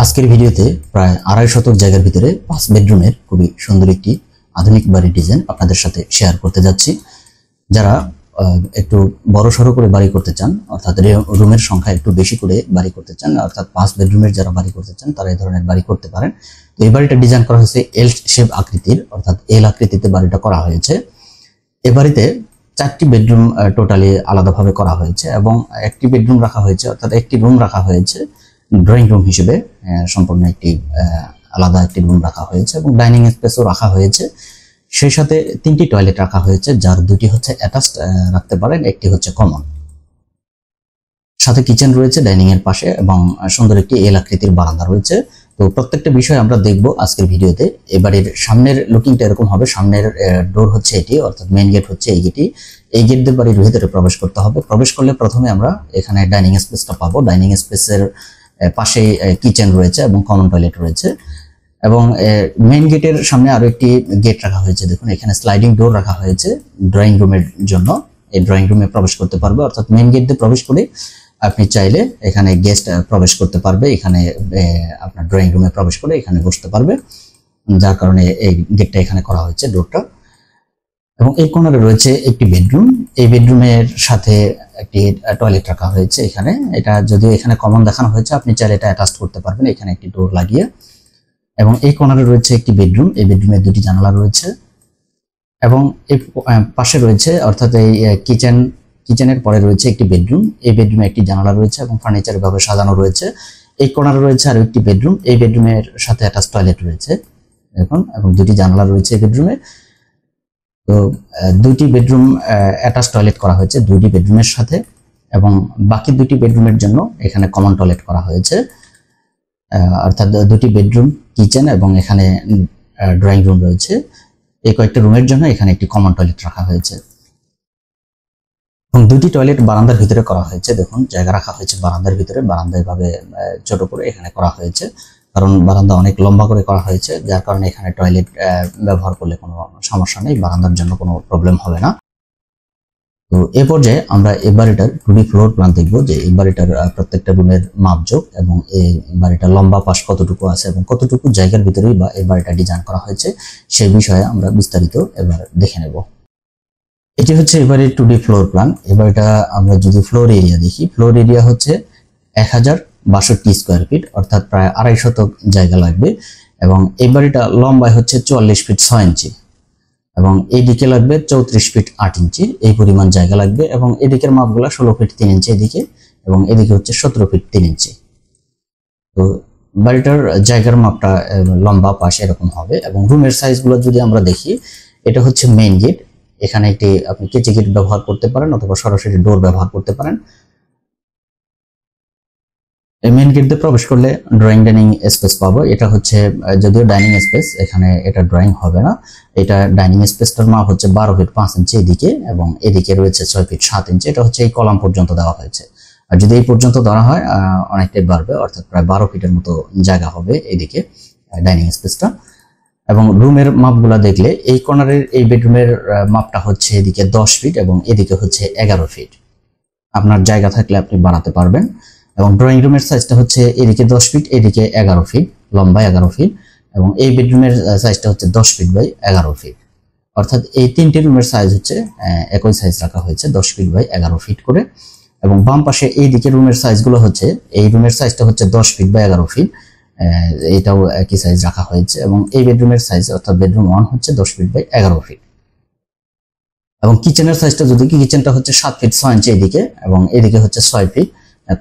আজকের ভিডিওতে প্রায় ২৫০ শতক জায়গার ভিতরে ৫ বেডরুমের খুবই সুন্দর একটি আধুনিক বাড়ির ডিজাইন আপনাদের সাথে শেয়ার করতে যাচ্ছি। যারা একটু বড় সড়ো করে বাড়ি করতে চান, অর্থাৎ রুমের সংখ্যা একটু বেশি করে বাড়ি করতে চান, অর্থাৎ ৫ বেডরুমের যারা বাড়ি করতে চান তারা এই ধরনের বাড়ি করতে পারেন। তো এই বাড়িটা ডিজাইন করা হয়েছে এল শেপ আকৃতির, অর্থাৎ এল আকৃতিতে বাড়িটা করা হয়েছে। এই বাড়িতে ৪টি বেডরুম টোটালি আলাদাভাবে করা হয়েছে এবং একটি বেডরুম রাখা হয়েছে, অর্থাৎ একটি রুম রাখা হয়েছে ড্রয়িং রুম হিসেবে, সম্পূর্ণ একটি আলাদা একটি রুম রাখা হয়েছে এবং ডাইনিং স্পেসও রাখা হয়েছে। সেই সাথে 3টি টয়লেট রাখা হয়েছে, যার 2টি হচ্ছে অ্যাটাচড রাখতে পারেন, একটি হচ্ছে কমন। সাথে কিচেন রয়েছে ডাইনিং এর পাশে এবং সুন্দর একটি এল আকৃতির বারান্দা রয়েছে। তো প্রত্যেকটা বিষয় আমরা দেখব আজকের ভিডিওতে। এবারের সামনের লুকিংটা এরকম হবে। সামনের ডোর হচ্ছে এটি, অর্থাৎ মেইন গেট হচ্ছে এই গেটটি। এই গেট দিয়ে বাড়ির ভিতরে প্রবেশ করতে হবে। প্রবেশ করলে প্রথমে আমরা এখানে ডাইনিং স্পেসটা পাবো। ডাইনিং স্পেসের পাশে কিচেন রয়েছে এবং কমন টয়লেট রয়েছে এবং মেইন গেটের সামনে আরো একটি গেট রাখা হয়েছে। দেখুন এখানে স্লাইডিং ডোর রাখা হয়েছে ড্রয়িং রুমের জন্য। এই ড্রয়িং রুমে প্রবেশ করতে পারবে, অর্থাৎ মেইন গেট দিয়ে প্রবেশ করে আপনি চাইলে এখানে গেস্ট প্রবেশ করতে পারবে, এখানে আপনার ড্রয়িং রুমে প্রবেশ করে এখানে বসতে পারবে, যার কারণে এই গেটটা এখানে করা হয়েছে ডোরটা। এবং এই কর্নারে রয়েছে একটি বেডরুম। এই বেডরুমের সাথে একটি টয়লেট রাখা হয়েছে এখানে। এটা যদিও এখানে কমন দেখানো হয়েছে, আপনি চাইলে এটা অ্যাটাচ করতে পারবেন এখানে একটি ডোর লাগিয়ে। এবং এই কর্নারে রয়েছে একটি বেডরুম। এই বেডরুমে 2টি জানালা রয়েছে এবং এই পাশে রয়েছে, অর্থাৎ এই কিচেনের পরে রয়েছে একটি বেডরুম। এই বেডরুমে একটি জানালা রয়েছে এবং ফার্নিচার ভাবে সাজানো রয়েছে। এই কর্নারে রয়েছে আরো একটি বেডরুম। এই বেডরুমের সাথে অ্যাটাচ টয়লেট রয়েছে দেখুন, এবং 2টি জানালা রয়েছে এই বেডরুমে। তো 2টি বেডরুম অ্যাটাচ টয়লেট করা হয়েছে 2টি বেডরুমের সাথে এবং বাকি 2টি বেডরুমের জন্য এখানে কমন টয়লেট করা হয়েছে, অর্থাৎ 2টি বেডরুম, কিচেন এবং এখানে ড্রয়িং রুম রয়েছে। এই কয়েকটা রুমের জন্য এখানে একটি কমন টয়লেট রাখা হয়েছে এবং 2টি টয়লেট বারান্দার ভিতরে করা হয়েছে। দেখুন জায়গা রাখা হয়েছে বারান্দার ভিতরে, বারান্দা এভাবে ছোট করে এখানে করা হয়েছে, কারণ বারান্দা অনেক লম্বা করে করা হয়েছে, যার কারণে এখানে টয়লেট ব্যবহার করলে কোনো সমস্যা নেই, বারান্দার জন্য কোনো প্রবলেম হবে না। তো এ পর্যায়ে আমরা এই বাড়িটার 2D ফ্লোর প্ল্যান দেখবো, যে এই বাড়িটার প্রত্যেকটা রুমের মাপজোক এবং এই বাড়িটার লম্বা পাশ কতটুকু আছে এবং কতটুকু জায়গার ভিতরেই বা এই বাড়িটা ডিজাইন করা হয়েছে সেই বিষয়ে আমরা বিস্তারিত এবার দেখে নেব। এটি হচ্ছে এবারে 2D ফ্লোর প্ল্যান। এই বাড়িটা আমরা যদি ফ্লোর এরিয়া দেখি, ফ্লোর এরিয়া হচ্ছে 1062 স্কোয়ার ফিট, অর্থাৎ প্রায় 2.5 শতক জায়গা লাগবে এবং এই বাড়িটা লম্বায় হচ্ছে 44 ফিট 6 ইঞ্চি এবং এইদিকে লাগবে 34 ফিট 8 ইঞ্চি, এই পরিমাণ জায়গা লাগবে। এবং এদিকের মাপগুলো 16 ফিট 3 ইঞ্চি এদিকে এবং এদিকে হচ্ছে 17 ফিট 3 ইঞ্চি। তো বাড়িটার জায়গার মাপটা লম্বা পাশে এরকম হবে। এবং রুমের সাইজগুলো যদি আমরা দেখি, এটা হচ্ছে মেইন গেট। এখানে একটি আপনি কেচি গেট ব্যবহার করতে পারেন অথবা সরাসরি ডোর ব্যবহার করতে পারেন। এই মেইন গেট দিয়ে প্রবেশ করলে ড্রয়িং ডাইনিং স্পেস পাবো। এটা হচ্ছে যদিও ডাইনিং স্পেস, এখানে এটা ড্রয়িং হবে না। এটা ডাইনিং স্পেসটার মাপ হচ্ছে 12 ফিট 5 ইঞ্চি এদিকে এবং এদিকে রয়েছে 6 ফিট 7 ইঞ্চি। এটা হচ্ছে এই কলাম পর্যন্ত দেওয়া হয়েছে, আর যদি এই পর্যন্ত ধরা হয় অনেকটাই বাড়বে, অর্থাৎ প্রায় 12 ফিটের মতো জায়গা হবে এদিকে ডাইনিং স্পেসটা। এবং রুমের মাপগুলা দেখলে এই কর্নারের এই বেডরুমের মাপটা হচ্ছে এদিকে 10 ফিট এবং এদিকে হচ্ছে 11 ফিট। আপনার জায়গা থাকলে আপনি বাড়াতে পারবেন। এবং ড্রয়িং রুমের সাইজটা হচ্ছে এদিকে 10 ফিট এদিকে 11 ফিট, লম্বা 11 ফিট এবং এই বেডরুমের সাইজটা হচ্ছে 10 ফিট বাই 11 ফিট, অর্থাৎ এই 3টি রুমের সাইজ হচ্ছে একই সাইজ রাখা হয়েছে 10 ফিট বাই 11 ফিট করে। এবং বাম পাশে এই দিকে রুমের সাইজগুলো হচ্ছে, এই রুমের সাইজটা হচ্ছে 10 ফিট বাই 11 ফিট, এটাও একই সাইজ রাখা হয়েছে। এবং এই বেডরুমের সাইজ অর্থাৎ বেডরুম 1 হচ্ছে 10 ফিট বাই 11 ফিট। এবং কিচেনের সাইজটা যদি কিচেনটা হচ্ছে 7 ফিট 6 ইঞ্চি এদিকে এবং এদিকে হচ্ছে 6 ফিট।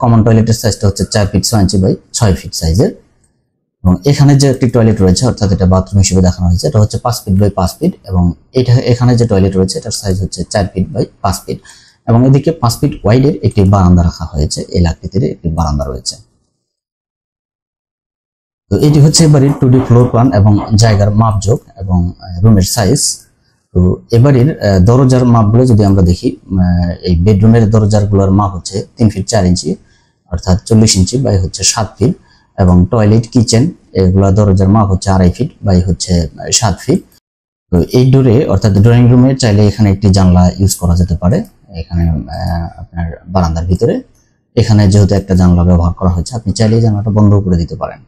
কমন টয়লেটের সাইজটা হচ্ছে 4 ফিট 6 ইঞ্চি বাই 6 ফিট সাইজের। এবং এখানে যে একটি টয়লেট রয়েছে, অর্থাৎ এটা বাথরুম হিসেবে দেখানো হয়েছে, এটা হচ্ছে 5 ফিট বাই 5 ফিট এবং এটা এখানে যে টয়লেট রয়েছে এটার সাইজ হচ্ছে 4 ফিট বাই 5 ফিট এবং এদিকে 5 ফিট ওয়াইডের একটি বারান্দা রাখা হয়েছে, এই আকৃতির একটি বারান্দা রয়েছে। তো এটি হচ্ছে এবারের 2D ফ্লোর প্ল্যান এবং জায়গার মাপজোক এবং রুমের সাইজ। তো এবারের দরজার মাপগুলো যদি আমরা দেখি, এই বেডরুমের দরজাগুলোর মাপ হচ্ছে 3 ফিট 4 ইঞ্চি, অর্থাৎ 40 ইঞ্চি বাই হচ্ছে 7 ফিট এবং টয়লেট কিচেন এগুলো দরজার মাপ হচ্ছে 2.5 ফিট বাই হচ্ছে 7 ফিট। তো এই ডোরে অর্থাৎ ড্রয়িং রুমে চাইলে এখানে একটি জানলা ইউজ করা যেতে পারে এখানে আপনার বারান্দার ভিতরে। এখানে যেহেতু একটা জানলা ব্যবহার করা হয়েছে, আপনি চাইলে জানলাটা বন্ধ করে দিতে পারেন।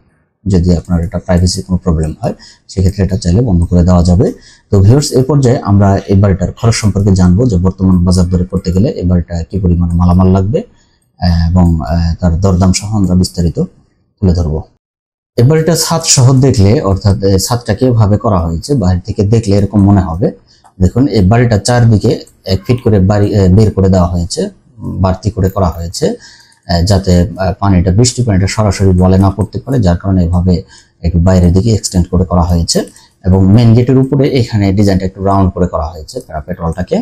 যদি আপনার এটা প্রাইভেসি কোনো প্রবলেম হয় সেক্ষেত্রে এটা চাইলে বন্ধ করে দেওয়া যাবে। তো ভিউয়ার্স, এই পর্যায়ে আমরা এই বাড়িটার খরচ সম্পর্কে জানবো যে বর্তমান বাজার দরে করতে গেলে এই বাড়িটা কি পরিমাণে মালামাল লাগবে এবং তার দরদাম সহ আমরা বিস্তারিত তুলে ধরবো। এই বাড়িটা ছাদ সহ দেখলে, অর্থাৎ ছাদটাকে এভাবে করা হয়েছে, বাইরে থেকে দেখলে এরকম মনে হবে। দেখুন, এই বাড়িটা চারদিকে 1 ফিট করে বাড়ি বের করে দেওয়া হয়েছে, বাড়তি করে করা হয়েছে, যাতে বৃষ্টি পানিটা সরাসরি বলে না পড়তে পারে, যার কারণে এভাবে একটু বাইরের দিকে এক্সটেন্ড করে করা হয়েছে। এবং মেন গেটের উপরে এখানে ডিজাইনটা একটু রাউন্ড করে করা হয়েছে প্যারাপেট ওয়ালটাকে।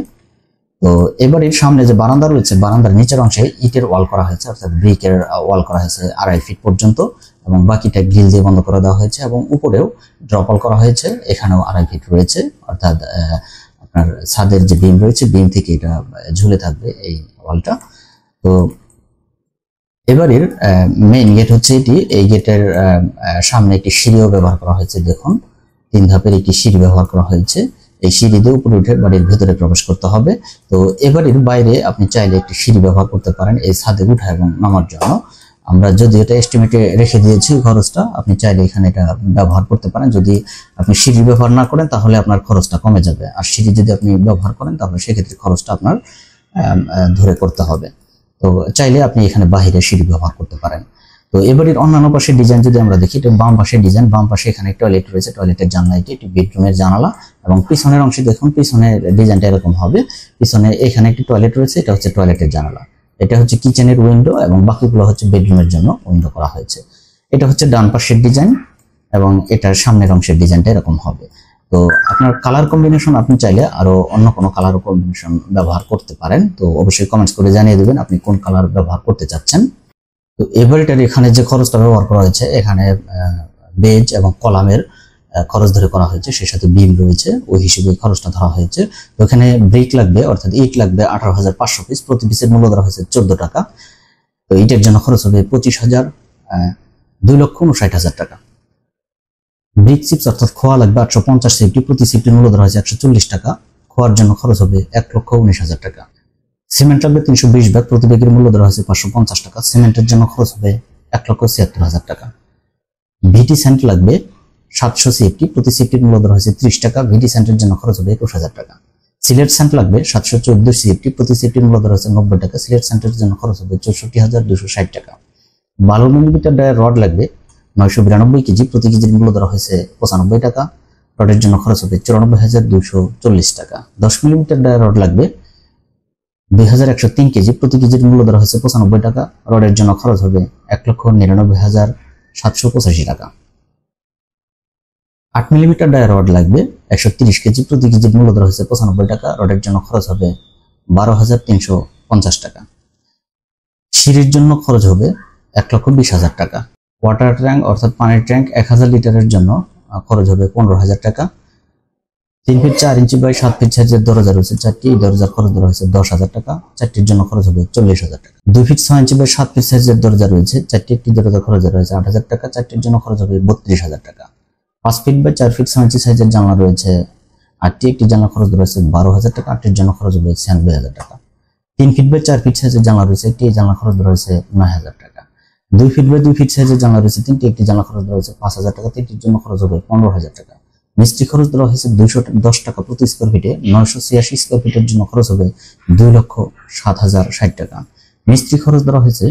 তো এবারের সামনে যে বারান্দা রয়েছে, বারান্দার নিচের অংশে ইটের ওয়াল করা হয়েছে, অর্থাৎ ব্রিকের ওয়াল করা হয়েছে 2.5 ফিট পর্যন্ত, এবং বাকিটা গ্রিল দিয়ে বন্ধ করে দেওয়া হয়েছে। এবং উপরেও ড্রপ ওয়াল করা হয়েছে, এখানেও 2.5 ফিট রয়েছে, অর্থাৎ আপনার ছাদের যে বিম রয়েছে, বিম থেকে এটা ঝুলে থাকবে এই ওয়ালটা। তো এবারের মেইন গেট হচ্ছে এটি। এই গেটের সামনে একটি সিঁড়িও ব্যবহার করা হয়েছে। দেখুন, 3 ধাপের একটি সিঁড়ি ব্যবহার করা হয়েছে। এই সিঁড়ি দিয়ে উপরে উঠে বাড়ির ভেতরে প্রবেশ করতে হবে। তো এবারের বাইরে আপনি চাইলে একটি সিঁড়ি ব্যবহার করতে পারেন এই ছাদে উঠা এবং নামার জন্য। আমরা যদি এটা এস্টিমেটে রেখে দিয়েছি খরচটা, আপনি চাইলে এখানে এটা ব্যবহার করতে পারেন। যদি আপনি সিঁড়ি ব্যবহার না করেন তাহলে আপনার খরচটা কমে যাবে, আর সিঁড়ি যদি আপনি ব্যবহার করেন তাহলে সেক্ষেত্রে খরচটা আপনার ধরে করতে হবে। তো চাইলে আপনি এখানে বাহিরে সিঁড়ি ব্যবহার করতে পারেন। তো এবারের অন্যান্য পাশের ডিজাইন যদি আমরা দেখি, এটা বাম পাশের ডিজাইন। বাম পাশে এখানে টয়লেট রয়েছে, টয়লেটের জানলা এটি বেডরুমের জানালা। এবং পিছনের অংশে দেখুন, পিছনের ডিজাইনটা এরকম হবে। পিছনে এখানে একটি টয়লেট রয়েছে, এটা হচ্ছে টয়লেটের জানালা। এটা হচ্ছে কিচেনের উইন্ডো, এবং বাকিগুলো হচ্ছে বেডরুমের জন্য উইন্ডো করা হয়েছে। এটা হচ্ছে ডান পাশের ডিজাইন, এবং এটার সামনের অংশের ডিজাইনটা এরকম হবে। তো আপনার কালার কম্বিনেশন আপনি চাইলে আরো অন্য কোনো কালার কম্বিনেশন ব্যবহার করতে পারেন। তো অবশ্যই কমেন্টস করে জানিয়ে দেবেন আপনি কোন কালার ব্যবহার করতে চাচ্ছেন। তো এবারেটার এখানে যে খরচটা ব্যবহার করা হয়েছে, এখানে বেজ এবং কলামের খরচ ধরে করা হয়েছে, সেই সাথে বিম রয়েছে, ওই হিসেবে খরচটা ধরা হয়েছে। তো এখানে ব্রিক লাগবে, অর্থাৎ ইট লাগবে 18,500 পিস, প্রতি পিসের মূল্য ধরা হয়েছে 14 টাকা। তো ইটের জন্য খরচ হবে 25,000, 2,59,000 টাকা। ব্রিক চিপস অর্থাৎ খোয়া লাগবে 850 সিফটি, প্রতি সিফটির মূল্য ধরা হয়েছে 140 টাকা। খোয়ার জন্য খরচ হবে 1,19,000 টাকা। সিমেন্ট লাগবে 320 ব্যাগ, প্রতি ব্যাগের মূল্য ধরা হয়েছে 550 টাকা। সিমেন্টের জন্য খরচ হবে 1,76,000 টাকা। ভিটি স্যান্ড লাগবে 700 সিএফটি, প্রতি সিএফটির মূল্য ধরা হয়েছে 30 টাকা। ভিটি স্যান্ডের জন্য খরচ হবে 21,000 টাকা। সিলেট স্যান্ড লাগবে 714 সিএফটি, প্রতি সিএফটির মূল্য ধরা হয়েছে 90 টাকা। সিলেট স্যান্ডের জন্য খরচ হবে 64,260 টাকা। 12 মিলিমিটার ডায়ার রড লাগবে 992 কেজি, প্রতি কেজির মূল্য ধরা হয়েছে 95 টাকা। রডের জন্য খরচ হবে 94,240 টাকা। 10 মিলিমিটার ডায়ার রড লাগবে 2,103 কেজি, প্রতি কেজির মূল্য ধরা হয়েছে 95 টাকা। রডের জন্য খরচ হবে 1,99,785 টাকা। 8 মিলিমিটার ডায়ার রড লাগবে 130 কেজি, প্রতি কেজির মূল্য ধরা হয়েছে 95 টাকা। রডের জন্য খরচ হবে 12,350 টাকা। সিঁড়ির জন্য খরচ হবে 1,20,000 টাকা। ওয়াটার ট্যাঙ্ক অর্থাৎ পানির ট্যাঙ্ক 1000 লিটারের জন্য খরচ হবে 15,000 টাকা। 3 ফিট 4 ইঞ্চি বাই 7 ফিট সাইজের দরজা রয়েছে 4টি, দরজার খরচ ধরা হয়েছে 10,000 টাকা। 4টির জন্য খরচ হবে 40,000 টাকা। 2 ফিট 6 ইঞ্চি বাই 7 ফিট সাইজের দরজা রয়েছে 4টি, একটি দরজার খরচ ধরা হয়েছে 8,000 টাকা। 4টির জন্য খরচ হবে 32,000 টাকা। 5 ফিট বাই 4 ফিট 6 ইঞ্চি সাইজের জানলা রয়েছে 8টি, একটি জানলা খরচ ধরা হয়েছে 12,000 টাকা। 8টির জন্য খরচ হবে 96,000 টাকা। 3 ফিট বাই 4 ফিট সাইজের জানলা রয়েছে একটি, জানলা খরচ ধরা হয়েছে 9,000 টাকা। 2 ফিট বাই 2 ফিট সাইজের জানলা রয়েছে 3টি, একটি জানলা খরচ ধরা হয়েছে 5,000 টাকা। 3টির জন্য খরচ হবে 15,000 টাকা। মিস্ত্রি খরচ ধরা হয়েছে 210 টাকা প্রতি স্কোয়ার ফিটে। 986 স্কোয়ার ফিটের জন্য খরচ হবে 2,07,060 টাকা। মিস্ত্রি খরচ ধরা হয়েছে,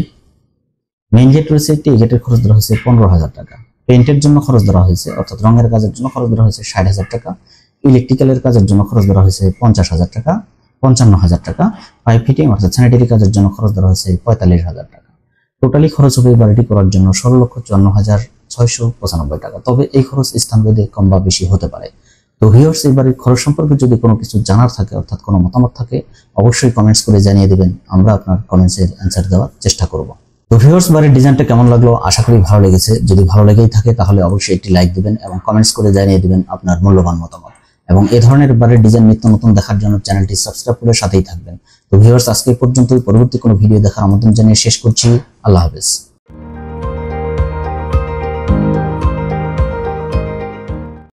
মেইন গেট রয়েছে একটি, গেটের খরচ ধরা হয়েছে 15,000 টাকা। পেইন্টের জন্য খরচ ধরা হয়েছে, অর্থাৎ রঙের কাজের জন্য খরচ ধরা হয়েছে 60,000 টাকা। ইলেকট্রিক্যালের কাজের জন্য খরচ ধরা হয়েছে 50,000 টাকা, 55,000 টাকা। পাইপ ফিটিং অর্থাৎ স্যানিটারি কাজের জন্য খরচ ধরা হয়েছে 45,000 টাকা। টোটালি খরচ হবে বাড়িটি করার জন্য 16,54,695 টাকা। তবে এই খরচ স্থানভেদে কম বা বেশি হতে পারে। তো ভিউয়ার্স, এই বাড়ির খরচ সম্পর্কে যদি কোনো কিছু জানার থাকে, অর্থাৎ কোনো মতামত থাকে, অবশ্যই কমেন্টস করে জানিয়ে দিবেন, আমরা আপনার কমেন্টসের অ্যান্সার দেওয়ার চেষ্টা করব। তো ভিউয়ার্স, বাড়ির ডিজাইনটা কেমন লাগলো আশা করি ভালো লেগেছে। যদি ভালো লেগেই থাকে তাহলে অবশ্যই একটি লাইক দিবেন এবং কমেন্টস করে জানিয়ে দিবেন আপনার মূল্যবান মতামত। এবং এই ধরনের বাড়ির ডিজাইন নিত্য নতুন দেখার জন্য চ্যানেলটি সাবস্ক্রাইব করে সাথেই থাকবেন। তো ভিউয়ার্স, আজকে পর্যন্তই। পরবর্তী কোনো ভিডিও দেখার আমন্ত্রণ জানিয়ে শেষ করছি। আল্লাহ হাফেজ।